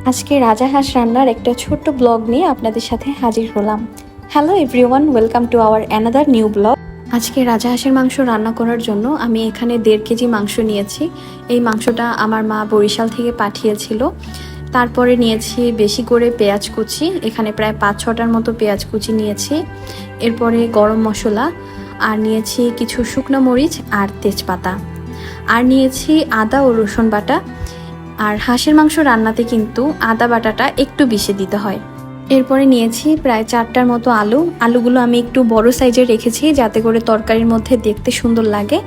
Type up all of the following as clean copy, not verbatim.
আজকে রাজাহাঁস রান্নার একটা ছোট্ট ব্লগ নিয়ে আপনাদের সাথে হাজির হলাম। Hello everyone, welcome to our another new blog. আজকে রাজাহাঁসের মাংস রান্না করার জন্য আমি এখানে 1.5 কেজি মাংস নিয়েছি। এই মাংসটা আমার মা বরিশাল থেকে পাঠিয়েছিল। তারপরে নিয়েছি বেশি করে পেঁয়াজ কুচি, এখানে প্রায় 5-6টার মতো পেঁয়াজ কুচি নিয়েছি। এরপরে গরম মশলা, আর নিয়েছি কিছু শুকনো মরিচ আর তেজপাতা, আর নিয়েছি আদা ও রসুন বাটা। আর হাঁসের মাংস রান্নাতে কিন্তু আদা বাটাটা একটু বেশি দিতে হয়। এরপরে নিয়েছি প্রায় 4টার মতো আলুগুলো আমি একটু বড় সাইজের রেখেছি যাতে করে তরকারির মধ্যে দেখতে সুন্দর লাগে।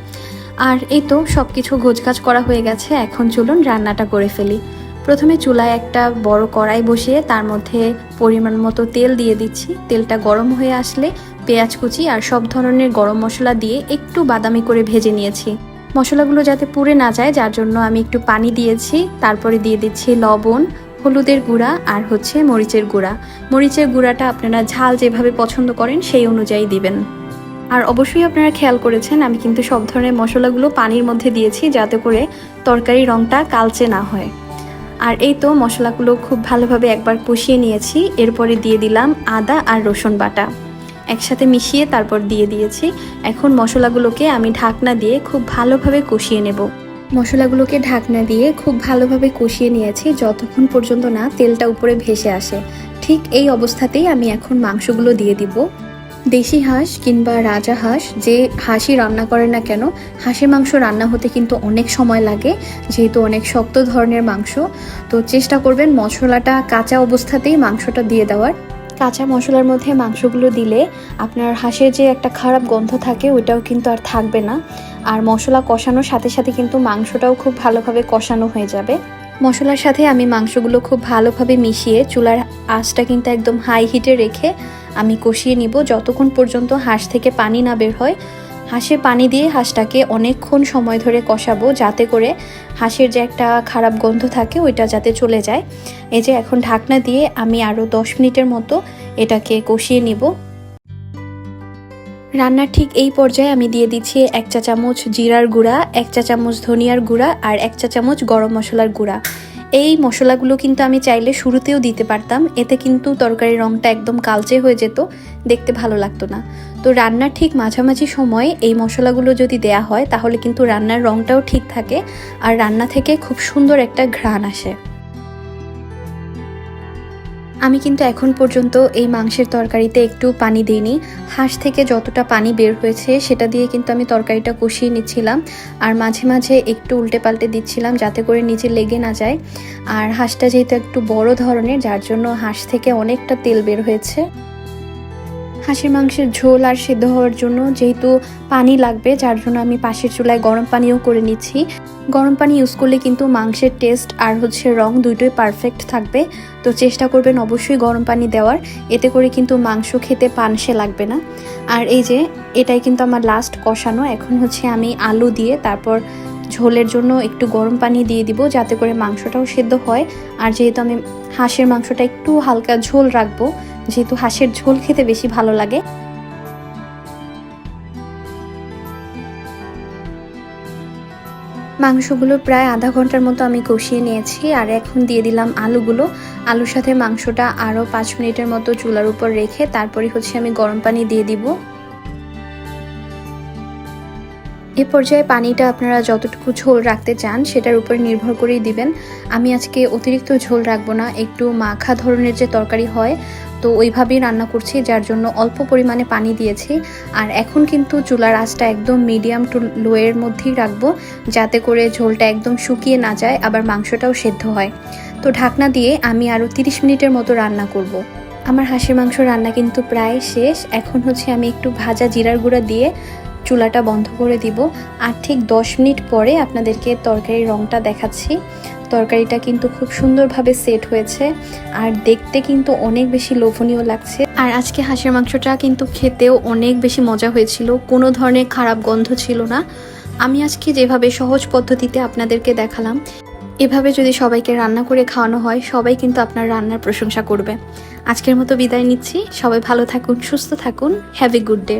আর এই তো সব কিছু গোছগাছ করা হয়ে গেছে, এখন চলুন রান্নাটা করে ফেলি। প্রথমে চুলায় একটা বড় কড়াই বসিয়ে তার মধ্যে পরিমাণ মতো তেল দিয়ে দিচ্ছি। তেলটা গরম হয়ে আসলে পেঁয়াজ কুচি আর সব ধরনের গরম মশলা দিয়ে একটু বাদামি করে ভেজে নিয়েছি। মশলাগুলো যাতে পুড়ে না যায়, যার জন্য আমি একটু পানি দিয়েছি। তারপরে দিয়ে দিচ্ছি লবণ, হলুদের গুঁড়া আর মরিচের গুঁড়া। মরিচের গুঁড়াটা আপনারা ঝাল যেভাবে পছন্দ করেন সেই অনুযায়ী দিবেন। আর অবশ্যই আপনারা খেয়াল করেছেন আমি কিন্তু সব ধরনের মশলাগুলো পানির মধ্যে দিয়েছি যাতে করে তরকারির রঙটা কালচে না হয়। আর এই তো মশলাগুলো খুব ভালোভাবে একবার কষিয়ে নিয়েছি। এরপরে দিয়ে দিলাম আদা আর রসুন বাটা, একসাথে মিশিয়ে তারপর দিয়ে দিয়েছি। এখন মশলাগুলোকে আমি ঢাকনা দিয়ে খুব ভালোভাবে কষিয়ে নেব। মশলাগুলোকে ঢাকনা দিয়ে খুব ভালোভাবে কষিয়ে নিয়েছি যতক্ষণ পর্যন্ত না তেলটা উপরে ভেসে আসে। ঠিক এই অবস্থাতেই আমি এখন মাংসগুলো দিয়ে দিব। দেশি হাঁস কিংবা রাজা হাঁস যে হাঁসই রান্না করে না কেন, হাঁসের মাংস রান্না হতে কিন্তু অনেক সময় লাগে, যেহেতু অনেক শক্ত ধরনের মাংস। তো চেষ্টা করবেন মশলাটা কাঁচা অবস্থাতেই মাংসটা দিয়ে দেওয়ার। কাঁচা মশলার মধ্যে মাংসগুলো দিলে আপনার হাঁসের যে একটা খারাপ গন্ধ থাকে ওইটাও কিন্তু আর থাকবে না। আর মশলা কষানোর সাথে সাথে কিন্তু মাংসটাও খুব ভালোভাবে কষানো হয়ে যাবে। মশলার সাথে আমি মাংসগুলো খুব ভালোভাবে মিশিয়ে চুলার আঁচটা কিন্তু একদম হাই হিটে রেখে আমি কষিয়ে নিব যতক্ষণ পর্যন্ত হাঁস থেকে পানি না বের হয়। হাঁসে পানি দিয়ে হাঁসটাকে অনেকক্ষণ সময় ধরে কষাবো যাতে করে হাঁসের যে একটা খারাপ গন্ধ থাকে ওইটা যাতে চলে যায়। এই যে এখন ঢাকনা দিয়ে আমি আরও 10 মিনিটের মতো এটাকে কষিয়ে নিব। রান্নার ঠিক এই পর্যায়ে আমি দিয়ে দিচ্ছি 1 চা চামচ জিরার গুঁড়া, 1 চা চামচ ধনিয়ার গুঁড়া আর 1 চা চামচ গরম মশলার গুঁড়া। এই মশলাগুলো কিন্তু আমি চাইলে শুরুতেও দিতে পারতাম, এতে কিন্তু তরকারির রঙটা একদম কালচে হয়ে যেত, দেখতে ভালো লাগতো না। তো রান্নার ঠিক মাঝামাঝি সময়ে এই মশলাগুলো যদি দেয়া হয় তাহলে কিন্তু রান্নার রঙটাও ঠিক থাকে আর রান্না থেকে খুব সুন্দর একটা ঘ্রাণ আসে। আমি কিন্তু এখন পর্যন্ত এই মাংসের তরকারিতে একটু পানি দিইনি। হাঁস থেকে যতটা পানি বের হয়েছে সেটা দিয়ে কিন্তু আমি তরকারিটা কষিয়ে নিচ্ছিলাম, আর মাঝে মাঝে একটু উল্টে পাল্টে দিচ্ছিলাম যাতে করে নিচে লেগে না যায়। আর হাঁসটা যেহেতু একটু বড় ধরনের, যার জন্য হাঁস থেকে অনেকটা তেল বের হয়েছে। হাঁসের মাংসের ঝোল আর সেদ্ধ হওয়ার জন্য যেহেতু পানি লাগবে, যার জন্য আমি পাশের চুলায় গরম পানিও করে নিচ্ছি। গরম পানি ইউজ করলে কিন্তু মাংসের টেস্ট আর রং দুটোই পারফেক্ট থাকবে। তো চেষ্টা করবেন অবশ্যই গরম পানি দেওয়ার, এতে করে কিন্তু মাংস খেতে পানসে লাগবে না। আর এই যে এটাই কিন্তু আমার লাস্ট কষানো। এখন আমি আলু দিয়ে তারপর ঝোলের জন্য একটু গরম পানি দিয়ে দিব যাতে করে মাংসটাও সেদ্ধ হয়। আর যেহেতু আমি হাঁসের মাংসটা একটু হালকা ঝোল রাখবো, যেহেতু হাঁসের ঝোল খেতে বেশি ভালো লাগে। মাংসগুলো প্রায় আধা ঘন্টার মতো আমি কষিয়ে নিয়েছি, আর এখন দিয়ে দিলাম আলুগুলো। আলুর সাথে মাংসটা আরও 5 মিনিটের মতো চুলার উপর রেখে তারপরে আমি গরম পানি দিয়ে দিব। এ পর্যায়ে পানিটা আপনারা যতটুকু ঝোল রাখতে চান সেটার উপর নির্ভর করেই দিবেন। আমি আজকে অতিরিক্ত ঝোল রাখবো না, একটু মাখা ধরনের যে তরকারি হয় তো ওইভাবেই রান্না করছি, যার জন্য অল্প পরিমাণে পানি দিয়েছি। আর এখন কিন্তু চুলার আঁচটা একদম মিডিয়াম টু লো এর মধ্যেই রাখবো যাতে করে ঝোলটা একদম শুকিয়ে না যায়, আবার মাংসটাও সেদ্ধ হয়। তো ঢাকনা দিয়ে আমি আরও 30 মিনিটের মতো রান্না করব। আমার হাঁসের মাংস রান্না কিন্তু প্রায় শেষ। এখন আমি একটু ভাজা জিরার গুঁড়া দিয়ে চুলাটা বন্ধ করে দিব, আর ঠিক 10 মিনিট পরে আপনাদেরকে তরকারির রঙটা দেখাচ্ছি। তরকারিটা কিন্তু খুব সুন্দরভাবে সেট হয়েছে আর দেখতে কিন্তু অনেক বেশি লোভনীয় লাগছে। আর আজকে হাঁসের মাংসটা কিন্তু খেতেও অনেক বেশি মজা হয়েছিল, কোনো ধরনের খারাপ গন্ধ ছিল না। আমি আজকে যেভাবে সহজ পদ্ধতিতে আপনাদেরকে দেখালাম, এভাবে যদি সবাইকে রান্না করে খাওয়ানো হয় সবাই কিন্তু আপনার রান্নার প্রশংসা করবে। আজকের মতো বিদায় নিচ্ছি, সবাই ভালো থাকুন, সুস্থ থাকুন, হ্যাভ এ গুড ডে।